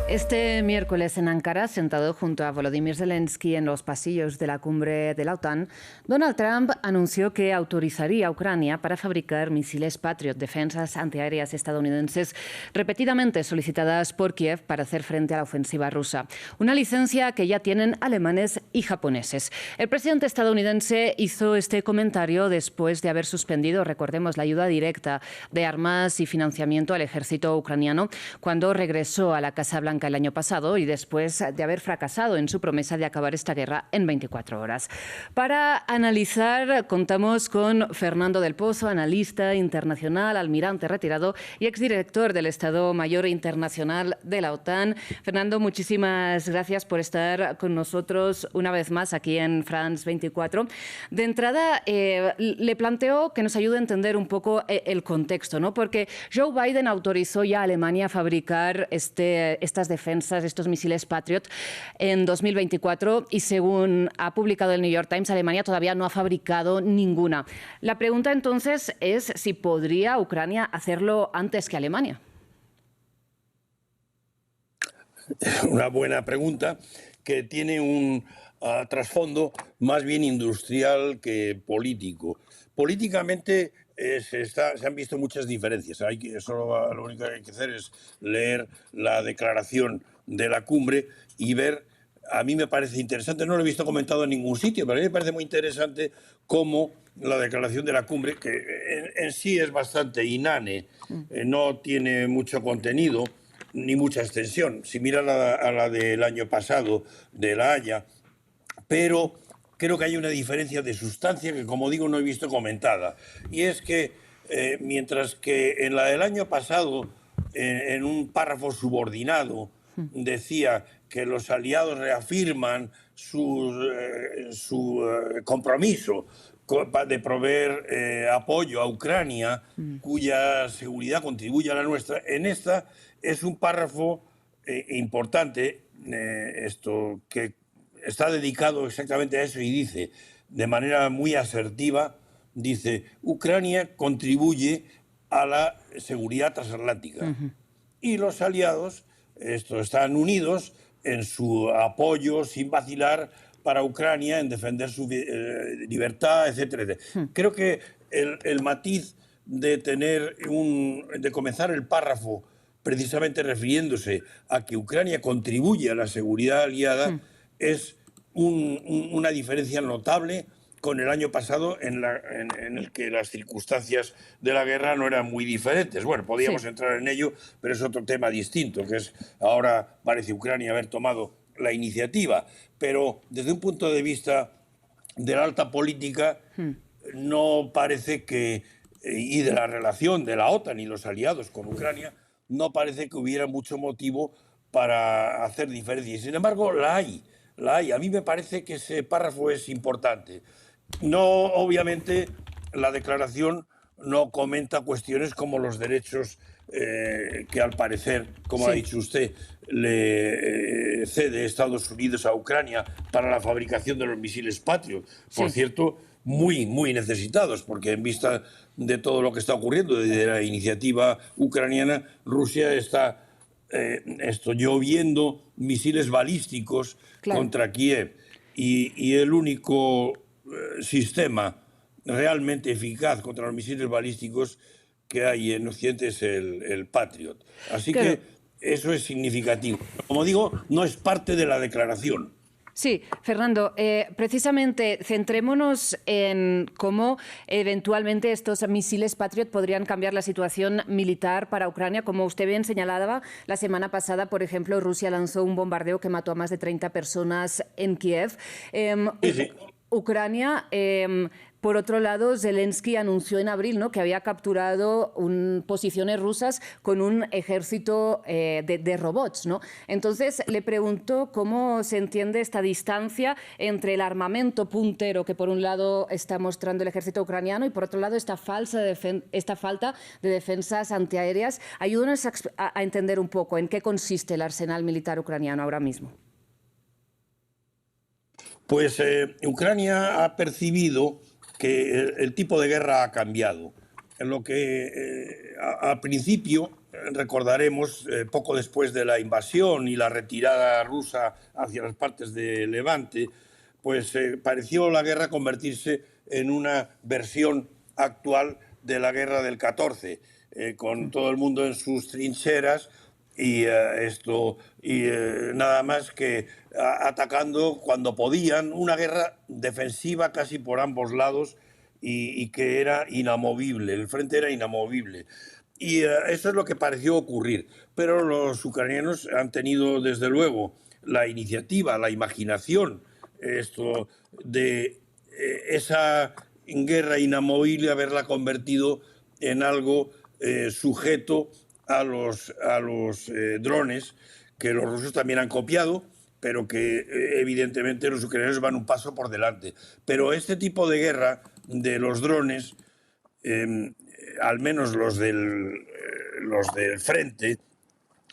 Este miércoles en Ankara, sentado junto a Volodymyr Zelensky en los pasillos de la cumbre de la OTAN, Donald Trump anunció que autorizaría a Ucrania para fabricar misiles Patriot, defensas antiaéreas estadounidenses repetidamente solicitadas por Kiev para hacer frente a la ofensiva rusa. Una licencia que ya tienen alemanes y japoneses. El presidente estadounidense hizo este comentario después de haber suspendido, recordemos, la ayuda directa de armas y financiamiento al ejército ucraniano cuando regresó a la Casa Blanca el año pasado y después de haber fracasado en su promesa de acabar esta guerra en 24 horas. Para analizar, contamos con Fernando del Pozo, analista internacional, almirante retirado y exdirector del Estado Mayor Internacional de la OTAN. Fernando, muchísimas gracias por estar con nosotros una vez más aquí en France 24. De entrada, le planteo que nos ayude a entender un poco el contexto, ¿no? Porque Joe Biden autorizó ya a Alemania a fabricar estas defensas, estos misiles Patriot, en 2024 y según ha publicado el New York Times, Alemania todavía no ha fabricado ninguna. La pregunta entonces es si podría Ucrania hacerlo antes que Alemania. Una buena pregunta que tiene un trasfondo más bien industrial que político. Políticamente se han visto muchas diferencias. Lo único que hay que hacer es leer la declaración de la cumbre y ver. A mí me parece interesante, no lo he visto comentado en ningún sitio, pero a mí me parece muy interesante cómo la declaración de la cumbre, que en sí es bastante inane, no tiene mucho contenido ni mucha extensión, si mira a la del año pasado, de La Haya, pero creo que hay una diferencia de sustancia que, como digo, no he visto comentada. Y es que, mientras que en la del año pasado, en un párrafo subordinado, decía que los aliados reafirman su compromiso de proveer apoyo a Ucrania, cuya seguridad contribuye a la nuestra, en esta es un párrafo importante, que está dedicado exactamente a eso y dice, de manera muy asertiva, dice, Ucrania contribuye a la seguridad transatlántica. Y los aliados están unidos en su apoyo sin vacilar para Ucrania en defender su libertad, etcétera, etcétera. Creo que el matiz de de comenzar el párrafo precisamente refiriéndose a que Ucrania contribuye a la seguridad aliada es una diferencia notable con el año pasado en el que las circunstancias de la guerra no eran muy diferentes. Bueno, podíamos entrar en ello, pero es otro tema distinto, que es ahora parece Ucrania haber tomado la iniciativa. Pero desde un punto de vista de la alta política, no parece que, y de la relación de la OTAN y los aliados con Ucrania, no parece que hubiera mucho motivo para hacer diferencias. Sin embargo, la hay. A mí me parece que ese párrafo es importante. No, obviamente, la declaración no comenta cuestiones como los derechos que, al parecer, como ha dicho usted, le cede Estados Unidos a Ucrania para la fabricación de los misiles Patriot. Por cierto, muy, muy necesitados, porque en vista de todo lo que está ocurriendo, de la iniciativa ucraniana, Rusia está lloviendo misiles balísticos contra Kiev. Y el único sistema realmente eficaz contra los misiles balísticos que hay en Occidente es el Patriot. Así que eso es significativo. Como digo, no es parte de la declaración. Sí, Fernando, precisamente centrémonos en cómo eventualmente estos misiles Patriot podrían cambiar la situación militar para Ucrania. Como usted bien señalaba, la semana pasada, por ejemplo, Rusia lanzó un bombardeo que mató a más de 30 personas en Kiev. Ucrania, por otro lado, Zelensky anunció en abril, ¿no?, que había capturado posiciones rusas con un ejército de robots, ¿no? Entonces, le pregunto cómo se entiende esta distancia entre el armamento puntero que, por un lado, está mostrando el ejército ucraniano y, por otro lado, esta falta de defensas antiaéreas. Ayúdanos a entender un poco en qué consiste el arsenal militar ucraniano ahora mismo. Pues Ucrania ha percibido que el tipo de guerra ha cambiado. En lo que al principio recordaremos, poco después de la invasión y la retirada rusa hacia las partes de Levante, pues pareció la guerra convertirse en una versión actual de la guerra del 14, con todo el mundo en sus trincheras y nada más que atacando cuando podían, una guerra defensiva casi por ambos lados y que era inamovible, el frente era inamovible. Y eso es lo que pareció ocurrir. Pero los ucranianos han tenido, desde luego, la iniciativa, la imaginación, de esa guerra inamovible, haberla convertido en algo sujeto a los drones, que los rusos también han copiado, pero que evidentemente los ucranianos van un paso por delante. Pero este tipo de guerra de los drones, al menos los del frente,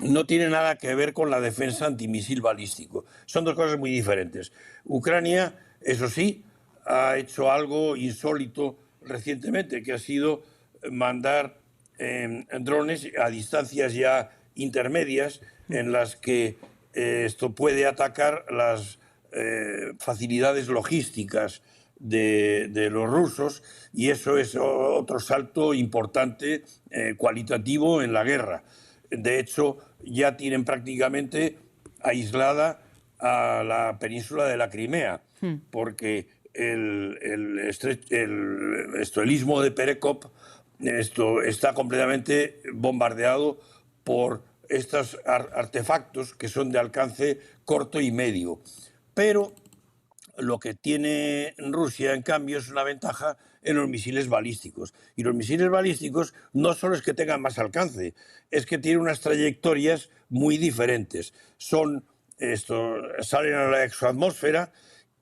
no tiene nada que ver con la defensa antimisil balístico. Son dos cosas muy diferentes. Ucrania, eso sí, ha hecho algo insólito recientemente, que ha sido mandar drones a distancias ya intermedias en las que esto puede atacar las facilidades logísticas de los rusos, y eso es otro salto importante cualitativo en la guerra. De hecho, ya tienen prácticamente aislada a la península de la Crimea, porque el istmo de Perekop está completamente bombardeado por estos artefactos que son de alcance corto y medio. Pero lo que tiene Rusia, en cambio, es una ventaja en los misiles balísticos. Y los misiles balísticos no solo es que tengan más alcance, es que tienen unas trayectorias muy diferentes. Salen a la exoatmósfera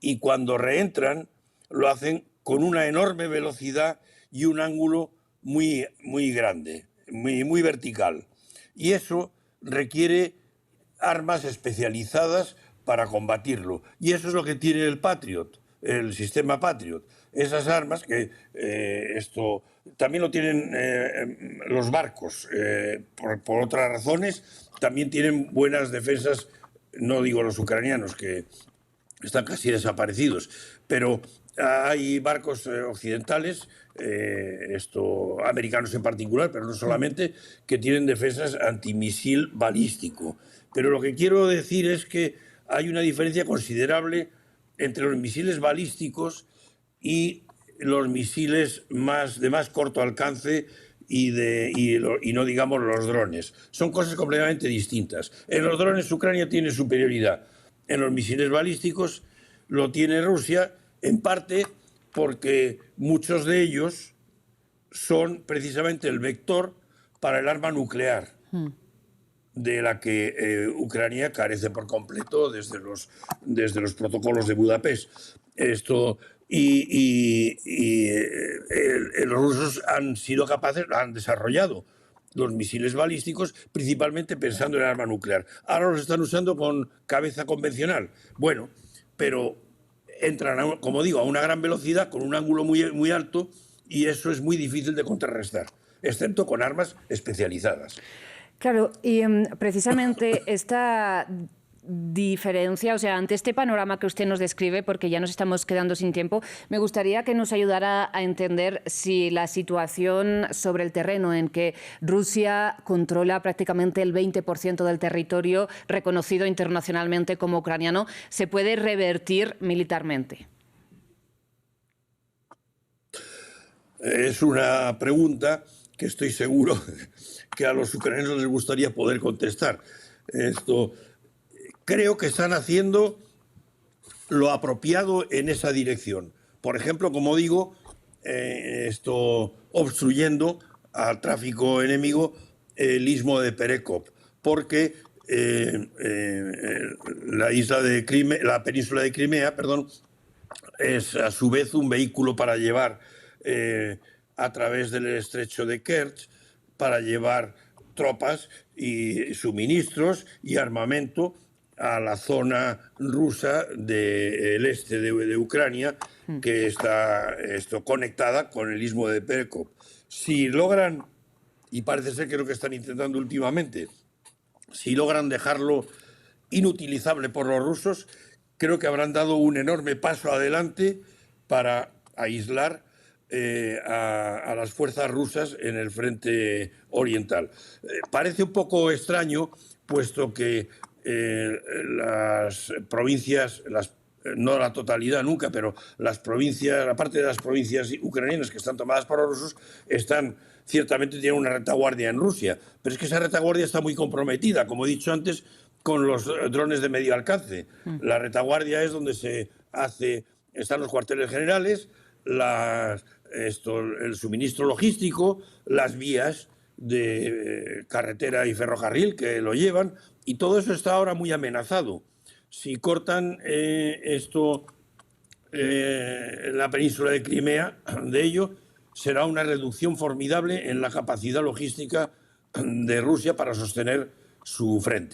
y cuando reentran lo hacen con una enorme velocidad y un ángulo muy, muy grande, muy vertical. Y eso requiere armas especializadas para combatirlo. Y eso es lo que tiene el Patriot, el sistema Patriot. Esas armas que también lo tienen los barcos, por otras razones, también tienen buenas defensas, no digo los ucranianos, que están casi desaparecidos, pero hay barcos occidentales, americanos en particular, pero no solamente, que tienen defensas antimisil balístico. Pero lo que quiero decir es que hay una diferencia considerable entre los misiles balísticos y los misiles de más corto alcance y no digamos los drones. Son cosas completamente distintas. En los drones Ucrania tiene superioridad. En los misiles balísticos lo tiene Rusia, en parte porque muchos de ellos son precisamente el vector para el arma nuclear, de la que Ucrania carece por completo desde los protocolos de Budapest. Los rusos han desarrollado los misiles balísticos principalmente pensando en el arma nuclear. Ahora los están usando con cabeza convencional. Bueno, pero entran, como digo, a una gran velocidad, con un ángulo muy, muy alto, y eso es muy difícil de contrarrestar, excepto con armas especializadas. Claro, y precisamente esta diferencia, o sea, ante este panorama que usted nos describe, porque ya nos estamos quedando sin tiempo, me gustaría que nos ayudara a entender si la situación sobre el terreno, en que Rusia controla prácticamente el 20% del territorio reconocido internacionalmente como ucraniano, se puede revertir militarmente. Es una pregunta que estoy seguro que a los ucranianos les gustaría poder contestar. Creo que están haciendo lo apropiado en esa dirección. Por ejemplo, como digo, obstruyendo al tráfico enemigo el istmo de Perekop, porque la península de Crimea, es a su vez un vehículo para llevar a través del estrecho de Kerch, para llevar tropas y suministros y armamento a la zona rusa del este de Ucrania, que está conectada con el istmo de Perekop. Si logran y parece ser que es lo que están intentando últimamente. Si logran dejarlo inutilizable por los rusos, creo que habrán dado un enorme paso adelante para aislar a las fuerzas rusas en el frente oriental. Parece un poco extraño, puesto que las provincias, no la totalidad nunca, pero las provincias, la parte de las provincias ucranianas que están tomadas por los rusos, ciertamente tienen una retaguardia en Rusia, pero es que esa retaguardia está muy comprometida, como he dicho antes, con los drones de medio alcance. La retaguardia es donde están los cuarteles generales, el suministro logístico, las vías de carretera y ferrocarril que lo llevan, y todo eso está ahora muy amenazado. Si cortan la península de Crimea, de ello será una reducción formidable en la capacidad logística de Rusia para sostener su frente.